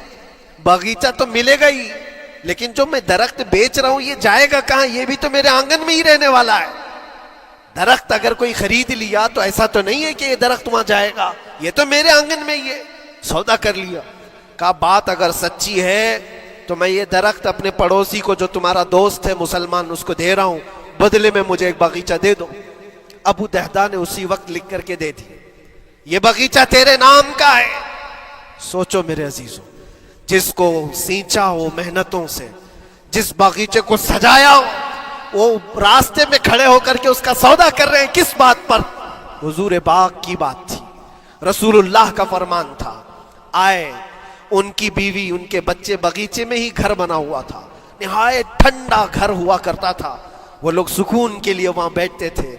باغیچہ تو ملے گا ہی، لیکن جو میں درخت بیچ رہا ہوں یہ جائے گا کہاں؟ یہ بھی تو میرے آنگن میں ہی رہنے والا ہے۔ درخت اگر کوئی خرید لیا تو ایسا تو نہیں ہے کہ یہ درخت وہاں جائے گا، یہ تو میرے آنگن میں ہی ہے۔ سودا کر لیا۔ کہا بات اگر سچی ہے تو میں یہ درخت اپنے پڑوسی کو جو تمہارا دوست ہے مسلمان اس کو دے رہا ہوں، بدلے میں مجھے ایک باغیچہ دے دو۔ ابو دحداح نے اسی وقت لکھ کر کے دے دی، یہ باغیچہ تیرے نام کا ہے۔ سوچو میرے عزیزوں، جس کو سینچا ہو محنتوں سے، جس باغیچے کو سجایا ہو، وہ راستے میں کھڑے ہو کر کے اس کا سودا کر رہے ہیں، کس بات پر؟ حضور پاک کی بات تھی، رسول اللہ کا فرمان تھا۔ آئے، ان کی بیوی ان کے بچے، باغیچے میں ہی گھر بنا ہوا تھا، نہایت ٹھنڈا گھر ہوا کرتا تھا، وہ لوگ سکون کے لیے وہاں بیٹھتے تھے۔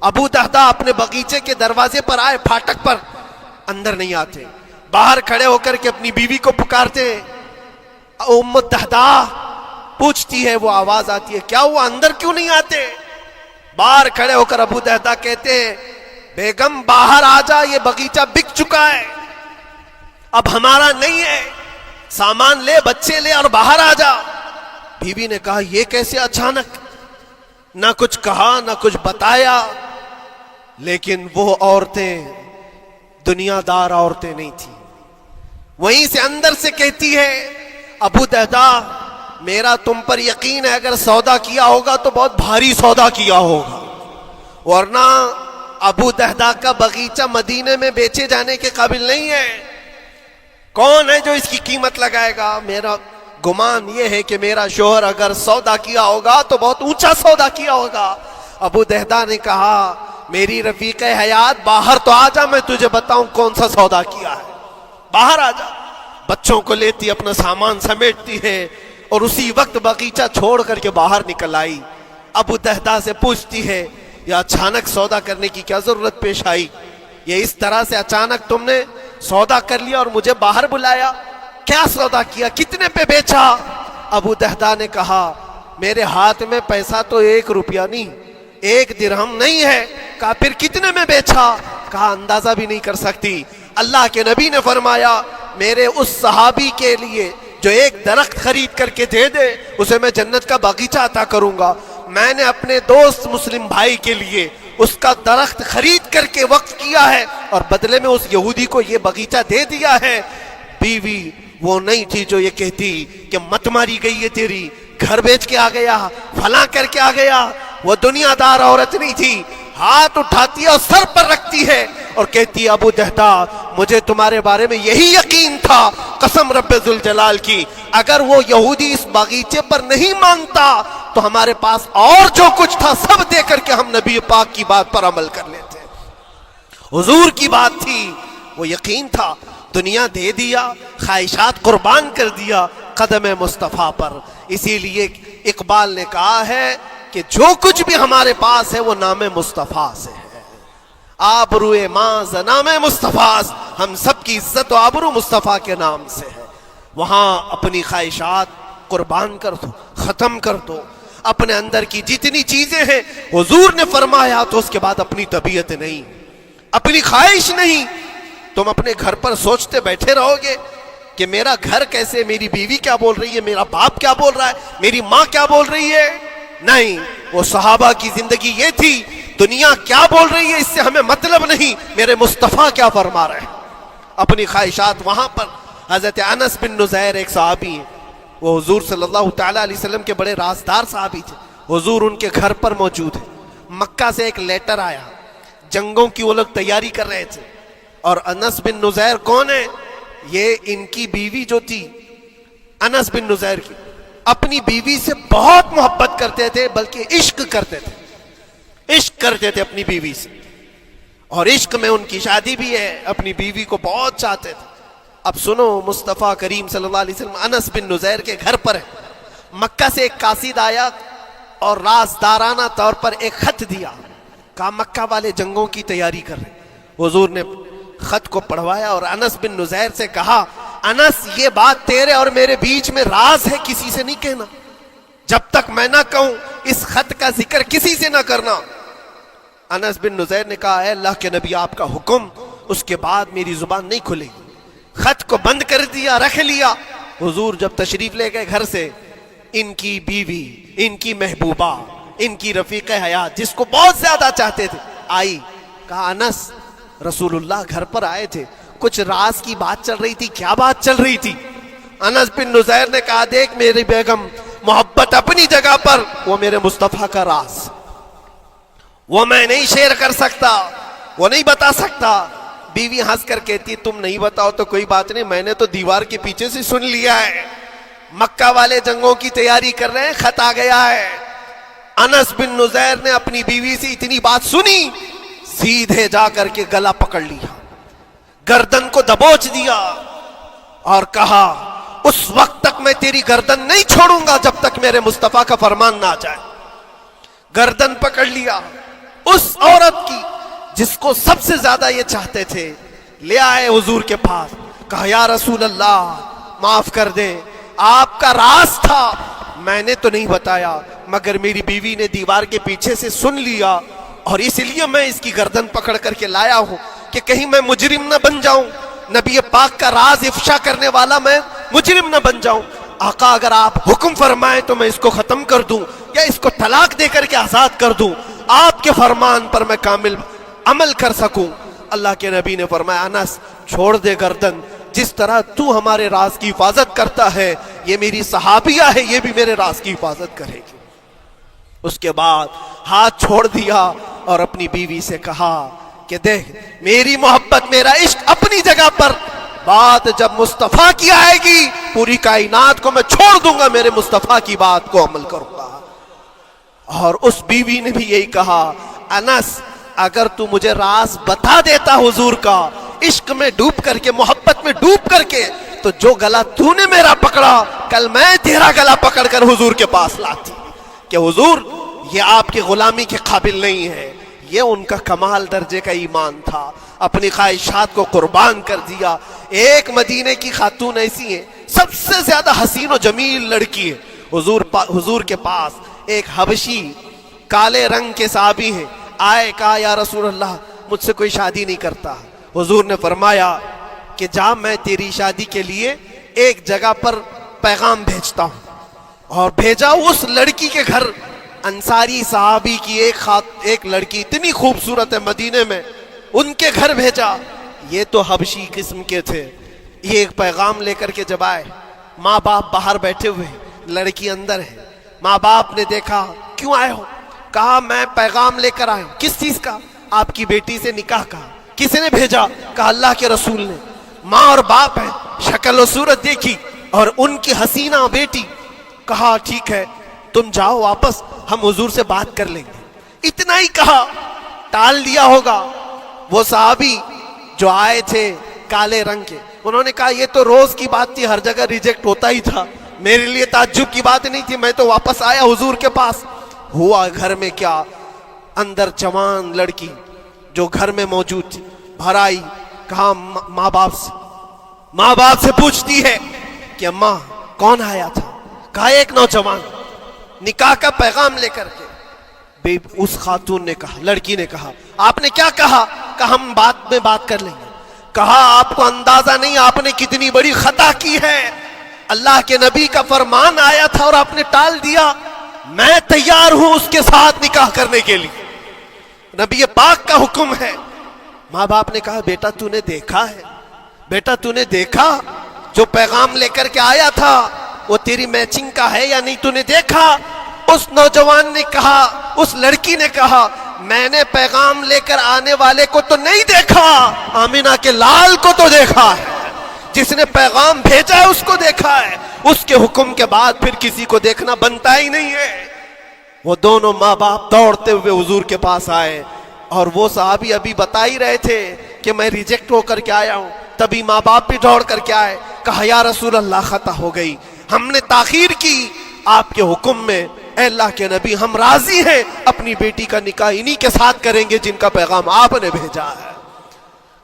ابو دحداح اپنے باغیچے کے دروازے پر آئے، پھاٹک پر، اندر نہیں آتے، باہر کھڑے ہو کر کے اپنی بیوی کو پکارتے، ام دحداح پوچھتی ہے، وہ آواز آتی ہے کیا ہوا اندر کیوں نہیں آتے؟ باہر کھڑے ہو کر ابو دحداح کہتے ہیں بیگم باہر آ جا، یہ باغیچہ بک چکا ہے، اب ہمارا نہیں ہے، سامان لے، بچے لے اور باہر آ جا۔ بیوی نے کہا یہ کیسے اچانک؟ نہ کچھ کہا نہ کچھ بتایا، لیکن وہ عورتیں دنیا دار عورتیں نہیں تھیں، وہیں سے اندر سے کہتی ہے ابو دحداح میرا تم پر یقین ہے، اگر سودا کیا ہوگا تو بہت بھاری سودا کیا ہوگا، ورنہ ابو دحداح کا باغیچہ مدینے میں بیچے جانے کے قابل نہیں ہے، کون ہے جو اس کی قیمت لگائے گا؟ میرا گمان یہ ہے کہ میرا شوہر اگر سودا کیا ہوگا تو بہت اونچا سودا کیا ہوگا۔ ابو دحداح نے کہا میری رفیق حیات باہر تو آ جا، میں تجھے بتاؤں کون سا سودا کیا ہے، باہر آ جا۔ بچوں کو لیتی اپنا سامان سمیٹتی ہے اور اسی وقت باغیچہ چھوڑ کر کے باہر نکل آئی. ابو دہدا سے پوچھتی ہے یہ اچانک سودا کرنے کی کیا ضرورت پیش آئی؟ یہ اس طرح سے اچانک تم نے سودا کر لیا اور مجھے باہر بلایا؟ کیا سودا کیا؟ کتنے پہ بیچا؟ ابو دہدا نے کہا میرے ہاتھ میں پیسہ تو 1 روپیہ نہیں، 1 درہم نہیں ہے. کہا پھر کتنے میں بیچا؟ کہا اندازہ بھی نہیں کر سکتی. اللہ کے نبی نے فرمایا میرے اس صحابی کے لیے جو ایک درخت خرید کر کے دے دے اسے میں جنت کا باغیچہ عطا کروں گا. میں نے اپنے دوست مسلم بھائی کے لیے اس کا درخت خرید کر کے وقف کیا ہے اور بدلے میں اس یہودی کو یہ باغیچہ دے دیا ہے. بیوی وہ نہیں تھی جو یہ کہتی کہ مت ماری گئی ہے تیری، گھر بیچ کے آ گیا، فلاں کر کے آ گیا. وہ دنیا دار عورت نہیں تھی. ہاتھ اٹھاتی ہے اور سر پر رکھتی ہے اور کہتی ہے ابو دہدا مجھے تمہارے بارے میں یہی یقین تھا، قسم رب ذوالجلال کی اگر وہ یہودی اس باغیچے پر نہیں مانتا تو ہمارے پاس اور جو کچھ تھا سب دے کر کے ہم نبی پاک کی بات پر عمل کر لیتے. حضور کی بات تھی، وہ یقین تھا. دنیا دے دیا، خواہشات قربان کر دیا قدم مصطفیٰ پر. اسی لیے اقبال نے کہا ہے کہ جو کچھ بھی ہمارے پاس ہے وہ نام مصطفیٰ سے ہے. آبروئے ماز نام مصطفیٰ، ہم سب کی عزت و آبرو مصطفیٰ کے نام سے ہے. وہاں اپنی خواہشات قربان کر دو، ختم کر دو. اپنے اندر کی جتنی چیزیں ہیں حضور نے فرمایا تو اس کے بعد اپنی طبیعت نہیں، اپنی خواہش نہیں. تم اپنے گھر پر سوچتے بیٹھے رہو گے کہ میرا گھر کیسے، میری بیوی کیا بول رہی ہے، میرا باپ کیا بول رہا ہے، میری ماں کیا بول رہی ہے. نہیں، وہ صحابہ کی زندگی یہ تھی دنیا کیا بول رہی ہے اس سے ہمیں مطلب نہیں، میرے مصطفیٰ کیا فرما رہے ہیں. اپنی خواہشات وہاں پر. حضرت انس بن نزیر ایک صحابی ہیں، وہ حضور صلی اللہ تعالیٰ علیہ وسلم کے بڑے رازدار صحابی تھے. حضور ان کے گھر پر موجود ہے. مکہ سے ایک لیٹر آیا، جنگوں کی وہ لوگ تیاری کر رہے تھے. اور انس بن نزیر کون ہے؟ یہ ان کی بیوی جو تھی انس بن نزیر کی، اپنی بیوی سے بہت محبت کرتے تھے، بلکہ عشق کرتے تھے، عشق کرتے تھے اپنی بیوی سے. اور عشق میں ان کی شادی بھی ہے، اپنی بیوی کو بہت چاہتے تھے. اب سنو، مصطفیٰ کریم صلی اللہ علیہ وسلم انس بن نزیر کے گھر پر ہے. مکہ سے ایک قاصد آیا اور رازدارانہ طور پر ایک خط دیا. کہا مکہ والے جنگوں کی تیاری کر رہے. حضور نے خط کو پڑھوایا اور انس بن نزیر سے کہا انس یہ بات تیرے اور میرے بیچ میں راز ہے، کسی سے نہیں کہنا. جب تک میں نہ کہوں اس خط کا ذکر کسی سے نہ کرنا. انس بن نزیر نے کہا اے اللہ کے نبی آپ کا حکم. اس کے بعد میری زبان نہیں کھلے گی. خط کو بند کر دیا، رکھ لیا. حضور جب تشریف لے گئے گھر سے، ان کی بیوی، ان کی محبوبہ، ان کی رفیق حیات جس کو بہت زیادہ چاہتے تھے آئی. کہا انس رسول اللہ گھر پر آئے تھے، کچھ راز کی بات چل رہی تھی، کیا بات چل رہی تھی؟ انس بن نزیر نے کہا دیکھ میری بیگم، محبت اپنی جگہ پر، وہ میرے مصطفیٰ کا راز، وہ میں نہیں شیئر کر سکتا، وہ نہیں بتا سکتا. بیوی ہنس کر کہتی تم نہیں بتاؤ تو کوئی بات نہیں، میں نے تو دیوار کے پیچھے سے سن لیا ہے. مکہ والے جنگوں کی تیاری کر رہے ہیں، خط آ گیا ہے. انس بن نزیر نے اپنی بیوی سے اتنی بات سنی، سیدھے جا کر کے گلا پکڑ لیا، گردن کو دبوچ دیا اور کہا اس وقت تک میں تیری گردن نہیں چھوڑوں گا جب تک میرے مصطفیٰ کا فرمان نہ آ جائے. گردن پکڑ لیا اس عورت کی جس کو سب سے زیادہ یہ چاہتے تھے. لے آئے حضور کے پاس. کہا یا رسول اللہ معاف کر دیں، آپ کا راز تھا، میں نے تو نہیں بتایا، مگر میری بیوی نے دیوار کے پیچھے سے سن لیا اور اس لیے میں اس کی گردن پکڑ کر کے لایا ہوں کہ کہیں میں مجرم نہ بن جاؤں، نبی پاک کا راز افشا کرنے والا میں مجرم نہ بن جاؤں. آقا اگر آپ حکم فرمائیں تو میں اس کو ختم کر دوں یا اس کو طلاق دے کر کے آزاد کر دوں، آپ کے فرمان پر میں کامل عمل کر سکوں. اللہ کے نبی نے فرمایا انس چھوڑ دے گردن، جس طرح تو ہمارے راز کی حفاظت کرتا ہے یہ میری صحابیہ ہے، یہ بھی میرے راز کی حفاظت کرے گی. اس کے بعد ہاتھ چھوڑ دیا اور اپنی بیوی سے کہا کہ دیکھ میری محبت، میرا عشق اپنی جگہ پر، بات جب مصطفیٰ کی آئے گی پوری کائنات کو میں چھوڑ دوں گا، میرے مصطفیٰ کی بات کو عمل کروں گا. اور اس بیوی نے بھی یہی کہا انس اگر تو مجھے راز بتا دیتا حضور کا، عشق میں ڈوب کر کے، محبت میں ڈوب کر کے، تو جو گلا تو نے میرا پکڑا کل میں تیرا گلا پکڑ کر حضور کے پاس لاتی کہ حضور یہ آپ کی غلامی کے قابل نہیں ہے. یہ ان کا کمال درجے کا ایمان تھا, اپنی خواہشات کو قربان کر دیا. ایک مدینے کی خاتون ایسی ہے, سب سے زیادہ حسین و جمیل لڑکی ہے, حضور کے پاس ایک حبشی کالے رنگ کے صحابی ہیں. آئے کہا یا رسول اللہ مجھ سے کوئی شادی نہیں کرتا. حضور نے فرمایا کہ جا میں تیری شادی کے لیے ایک جگہ پر پیغام بھیجتا ہوں. اور بھیجا اس لڑکی کے گھر. انصاری صحابی کی ایک لڑکی اتنی خوبصورت ہے مدینے میں, ان کے گھر بھیجا. یہ تو حبشی قسم کے تھے. یہ ایک پیغام لے کر کے جب آئے, ماں باپ باہر بیٹھے ہوئے, لڑکی اندر ہے. ماں باپ نے دیکھا کیوں آئے ہو؟ کہا میں پیغام لے کر آیا ہوں. کس چیز کا؟ آپ کی بیٹی سے نکاح کا. کس نے بھیجا؟ کہا اللہ کے رسول نے. ماں اور باپ ہیں, شکل و صورت دیکھی اور ان کی حسینہ بیٹی. کہا ٹھیک ہے تم جاؤ واپس, ہم حضور سے بات کر لیں گے. اتنا ہی کہا, ٹال دیا ہوگا. وہ صحابی جو آئے تھے کالے رنگ کے, انہوں نے کہا یہ تو روز کی بات تھی, ہر جگہ ریجیکٹ ہوتا ہی تھا, میرے لیے تعجب کی بات نہیں تھی, میں تو واپس آیا حضور کے پاس. ہوا گھر میں کیا, اندر جوان لڑکی جو گھر میں موجود تھی بھر آئی. کہا ماں باپ سے پوچھتی ہے کہ اماں کون آیا تھا؟ کہا ایک نوجوان نکاح کا پیغام لے کر کے. اس خاتون نے کہا, لڑکی نے کہا آپ نے کیا کہا؟ کہا ہم بعد میں بات کر لیں گے. کہا آپ کو اندازہ نہیں آپ نے کتنی بڑی خطا کی ہے. اللہ کے نبی کا فرمان آیا تھا اور آپ نے ٹال دیا. میں تیار ہوں اس کے ساتھ نکاح کرنے کے لیے, نبی پاک کا حکم ہے. ماں باپ نے کہا بیٹا تو نے دیکھا ہے, بیٹا تو نے دیکھا جو پیغام لے کر کے آیا تھا وہ تیری میچنگ کا ہے یا نہیں, تو نے دیکھا؟ اس نوجوان نے کہا, اس لڑکی نے کہا میں نے پیغام لے کر آنے والے کو تو نہیں دیکھا, آمینہ کے لال کو تو دیکھا ہے, جس نے پیغام بھیجا ہے اس کو دیکھا ہے. اس کے حکم کے بعد پھر کسی کو دیکھنا بنتا ہی نہیں ہے. وہ دونوں ماں باپ دوڑتے ہوئے حضور کے پاس آئے اور وہ صحابی ابھی بتا ہی رہے تھے کہ میں ریجیکٹ ہو کر کے آیا ہوں. تبھی ماں باپ بھی دوڑ کر کے آئے. کہا یا رسول اللہ خطا ہو گئی, ہم نے تاخیر کی, آپ کے حکم میں اے اللہ کے نبی ہم راضی ہیں, اپنی بیٹی کا نکاح انہی کے ساتھ کریں گے جن کا پیغام آپ نے بھیجا ہے.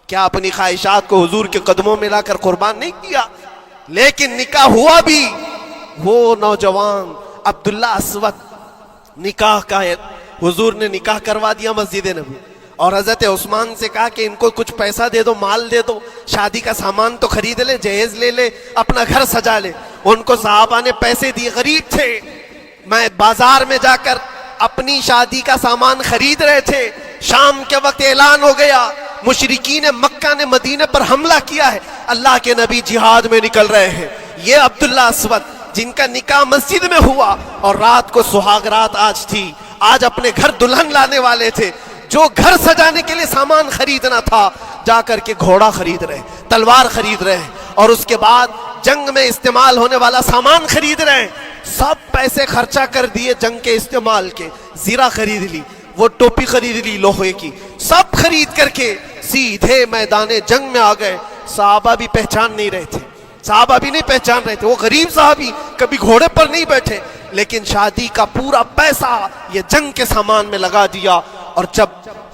کیا اپنی خواہشات کو حضور کے قدموں میں لا کر قربان نہیں کیا؟ لیکن نکاح ہوا بھی. وہ نوجوان عبداللہ اسود نکاح کا ہے, حضور نے نکاح کروا دیا مسجد نبی, اور حضرت عثمان سے کہا کہ ان کو کچھ پیسہ دے دو, مال دے دو, شادی کا سامان تو خرید لے, جہیز لے لے, اپنا گھر سجا لے. ان کو صحابہ نے پیسے دیے, غریب تھے, میں بازار میں جا کر اپنی شادی کا سامان خرید رہے تھے. شام کے وقت اعلان ہو گیا مشرکین مکہ نے مدینے پر حملہ کیا ہے, اللہ کے نبی جہاد میں نکل رہے ہیں. یہ عبداللہ اسود جن کا نکاح مسجد میں ہوا اور رات کو سہاگ رات آج تھی, آج اپنے گھر دلہن لانے والے تھے, جو گھر سجانے کے لیے سامان خریدنا تھا جا کر کے گھوڑا خرید رہے, تلوار خرید رہے, اور اس کے بعد جنگ میں استعمال ہونے والا سامان خرید رہے. سب پیسے خرچہ کر دیے جنگ کے استعمال کے, زیرہ خرید لی, وہ ٹوپی خرید لی لوہے کی, سب خرید کر کے سیدھے میدان جنگ میں آ گئے. صحابہ بھی پہچان نہیں رہے تھے, صحابہ بھی نہیں پہچان رہے تھے. وہ غریب صحابی کبھی گھوڑے پر نہیں بیٹھے, لیکن شادی کا پورا پیسہ یہ جنگ کے سامان میں لگا دیا. اور جب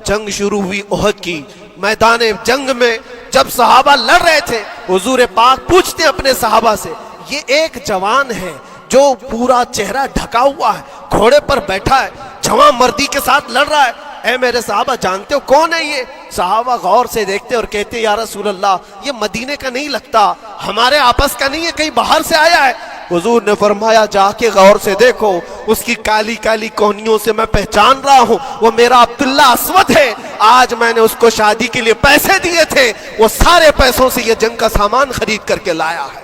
جنگ شروع ہوئی احد کی, میدان جنگ میں جب صحابہ لڑ رہے تھے, حضور پاک پوچھتے اپنے صحابہ سے, یہ ایک جوان ہے جو پورا چہرہ ڈھکا ہوا ہے, گھوڑے پر بیٹھا ہے, جوان مردی کے ساتھ لڑ رہا ہے, اے میرے صحابہ جانتے ہو کون ہے یہ؟ صحابہ غور سے دیکھتے اور کہتے یا رسول اللہ یہ مدینے کا نہیں لگتا, ہمارے آپس کا نہیں ہے, کہیں باہر سے آیا ہے. حضور نے فرمایا جا کے غور سے دیکھو, اس کی کالی کالی کونیوں سے میں پہچان رہا ہوں, وہ میرا عبداللہ اسود ہے. آج میں نے اس کو شادی کے لیے پیسے دیے تھے, وہ سارے پیسوں سے یہ جنگ کا سامان خرید کر کے لایا ہے.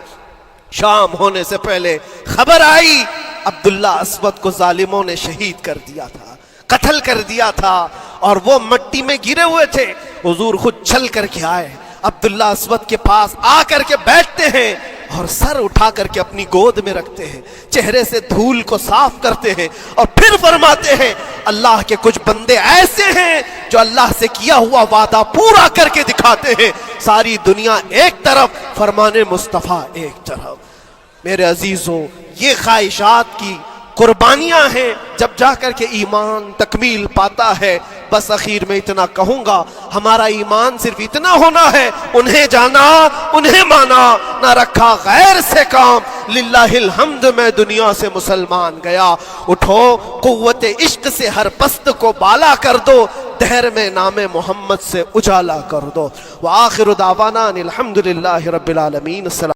شام ہونے سے پہلے خبر آئی عبداللہ اسود کو ظالموں نے شہید کر دیا تھا, قتل کر دیا تھا, اور وہ مٹی میں گرے ہوئے تھے. حضور خود چل کر کے آئے, عبداللہ اسود کے پاس آ کر کے بیٹھتے ہیں اور سر اٹھا کر کے اپنی گود میں رکھتے ہیں, چہرے سے دھول کو صاف کرتے ہیں, اور پھر فرماتے ہیں اللہ کے کچھ بندے ایسے ہیں جو اللہ سے کیا ہوا وعدہ پورا کر کے دکھاتے ہیں. ساری دنیا ایک طرف, فرمان مصطفیٰ ایک طرف۔ میرے عزیزوں، یہ خواہشات کی قربانیاں ہیں جب جا کر کے ایمان تکمیل پاتا ہے۔ بس اخیر میں اتنا کہوں گا، ہمارا ایمان صرف اتنا ہونا ہے، انہیں جانا انہیں مانا، نہ رکھا غیر سے کام، للہ الحمد میں دنیا سے مسلمان گیا۔ اٹھو قوت عشق سے ہر پست کو بالا کر دو، دہر میں نام محمد سے اجالا کر دو۔ وآخر دعوانا ان الحمد للہ رب العالمین۔ السلام